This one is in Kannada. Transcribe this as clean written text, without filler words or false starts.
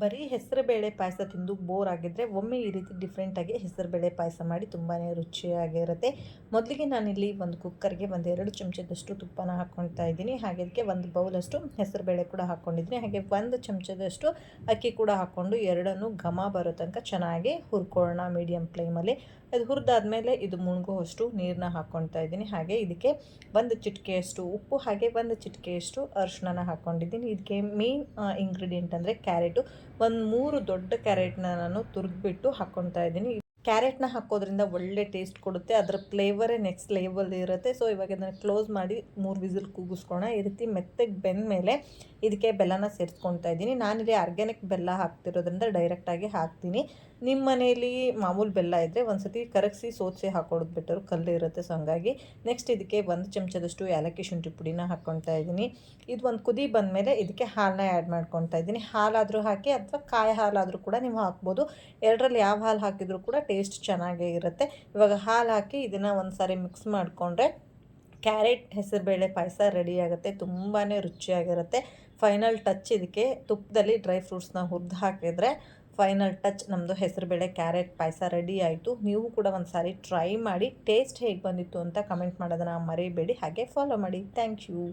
ಬರೀ ಹೆಸರುಬೇಳೆ ಪಾಯಸ ತಿಂದು ಬೋರ್ ಆಗಿದ್ದರೆ ಒಮ್ಮೆ ಈ ರೀತಿ ಡಿಫ್ರೆಂಟಾಗಿ ಹೆಸರುಬೇಳೆ ಪಾಯಸ ಮಾಡಿ ತುಂಬಾ ರುಚಿಯಾಗಿರುತ್ತೆ. ಮೊದಲಿಗೆ ನಾನಿಲ್ಲಿ ಒಂದು ಕುಕ್ಕರ್ಗೆ ಒಂದು 2 ಚಮಚದಷ್ಟು ತುಪ್ಪನ ಹಾಕ್ಕೊಳ್ತಾ ಇದ್ದೀನಿ. ಹಾಗೆ ಅದಕ್ಕೆ ಒಂದು ಬೌಲಷ್ಟು ಹೆಸರುಬೇಳೆ ಕೂಡ ಹಾಕ್ಕೊಂಡಿದ್ದೀನಿ. ಹಾಗೆ 1 ಚಮಚದಷ್ಟು ಅಕ್ಕಿ ಕೂಡ ಹಾಕ್ಕೊಂಡು ಎರಡನ್ನೂ ಘಮ ಬರೋ ತನಕ ಚೆನ್ನಾಗಿ ಹುರ್ಕೊಳ್ಳೋಣ ಮೀಡಿಯಮ್ ಫ್ಲೇಮಲ್ಲಿ. ಅದು ಹುರಿದಾದ್ಮೇಲೆ ಇದು ಮುಳುಗುವಷ್ಟು ನೀರನ್ನ ಹಾಕ್ಕೊಳ್ತಾ ಇದ್ದೀನಿ. ಹಾಗೆ ಇದಕ್ಕೆ 1 ಚಿಟಿಕೆಯಷ್ಟು ಉಪ್ಪು ಹಾಗೆ 1 ಚಿಟಿಕೆಯಷ್ಟು ಅರಿಶಿಣನ ಹಾಕ್ಕೊಂಡಿದ್ದೀನಿ. ಇದಕ್ಕೆ ಮೇನ್ ಇಂಗ್ರೀಡಿಯೆಂಟ್ ಅಂದರೆ ಕ್ಯಾರೆಟು. ಒಂದು 3 ದೊಡ್ಡ ಕ್ಯಾರೆಟ್ನ ನಾನು ತುರಿದ್ಬಿಟ್ಟು ಹಾಕ್ಕೊಳ್ತಾ ಇದ್ದೀನಿ. ಕ್ಯಾರೆಟ್ನ ಹಾಕೋದ್ರಿಂದ ಒಳ್ಳೆ ಟೇಸ್ಟ್ ಕೊಡುತ್ತೆ. ಅದರ ಫ್ಲೇವರೇ ನೆಕ್ಸ್ಟ್ ಲೆವೆಲ್ ಇರುತ್ತೆ. ಸೊ ಇವಾಗ ಇದನ್ನು ಕ್ಲೋಸ್ ಮಾಡಿ 3 ವಿಸಿಲ್ ಕೂಗಿಸ್ಕೊಳ್ಳೋಣ. ಈ ರೀತಿ ಮೆತ್ತಗೆ ಬೆಂದ ಮೇಲೆ ಇದಕ್ಕೆ ಬೆಲ್ಲನ ಸೇರಿಸ್ಕೊಳ್ತಾ ಇದ್ದೀನಿ. ನಾನಿಲ್ಲಿ ಆರ್ಗ್ಯಾನಿಕ್ ಬೆಲ್ಲ ಹಾಕ್ತಿರೋದ್ರಿಂದ ಡೈರೆಕ್ಟಾಗಿ ಹಾಕ್ತೀನಿ. ನಿಮ್ಮ ಮನೇಲಿ ಮಾಮೂಲು ಬೆಲ್ಲ ಇದ್ದರೆ ಒಂದು ಸತಿ ಕರಗಿಸಿ ಸೋಸಿ ಹಾಕೊಳ್ಳೋದು ಬೆಟರು, ಕಲ್ಲು ಇರುತ್ತೆ. ಸೊ ಹಂಗಾಗಿ ನೆಕ್ಸ್ಟ್ ಇದಕ್ಕೆ 1 ಚಮಚದಷ್ಟು ಏಲಕ್ಕಿ ಶುಂಠಿ ಪುಡಿನ ಹಾಕ್ಕೊಳ್ತಾ ಇದ್ದೀನಿ. ಇದು ಒಂದು ಕುದಿ ಬಂದಮೇಲೆ ಇದಕ್ಕೆ ಹಾಲನ್ನ ಆ್ಯಡ್ ಮಾಡ್ಕೊಳ್ತಾ ಇದ್ದೀನಿ. ಹಾಲಾದರೂ ಹಾಕಿ ಅಥವಾ ಕಾಯಿ ಹಾಲಾದರೂ ಕೂಡ ನೀವು ಹಾಕ್ಬೋದು. ಎರಡರಲ್ಲಿ ಯಾವ ಹಾಲು ಹಾಕಿದರೂ ಕೂಡ ಟೇಸ್ಟ್ ಚೆನ್ನಾಗೇ ಇರುತ್ತೆ. ಇವಾಗ ಹಾಲು ಹಾಕಿ ಇದನ್ನು ಒಂದು ಸಾರಿ ಮಿಕ್ಸ್ ಮಾಡಿಕೊಂಡ್ರೆ ಕ್ಯಾರೆಟ್ ಹೆಸರುಬೇಳೆ ಪಾಯಸ ರೆಡಿ ಆಗುತ್ತೆ. ತುಂಬಾ ರುಚಿಯಾಗಿರುತ್ತೆ. ಫೈನಲ್ ಟಚ್ ಇದಕ್ಕೆ ತುಪ್ಪದಲ್ಲಿ ಡ್ರೈ ಫ್ರೂಟ್ಸ್ನ ಹುರಿದು ಹಾಕಿದರೆ ಫೈನಲ್ ಟಚ್ ನಮ್ಮದು ಹೆಸರುಬೇಳೆ ಕ್ಯಾರೆಟ್ ಪಾಯಸ ರೆಡಿ ಆಯಿತು. ನೀವು ಕೂಡ ಒಂದು ಸಾರಿ ಟ್ರೈ ಮಾಡಿ ಟೇಸ್ಟ್ ಹೇಗೆ ಬಂದಿತ್ತು ಅಂತ ಕಮೆಂಟ್ ಮಾಡೋದನ್ನು ಮರಿಬೇಡಿ. ಹಾಗೆ ಫಾಲೋ ಮಾಡಿ. Thank you.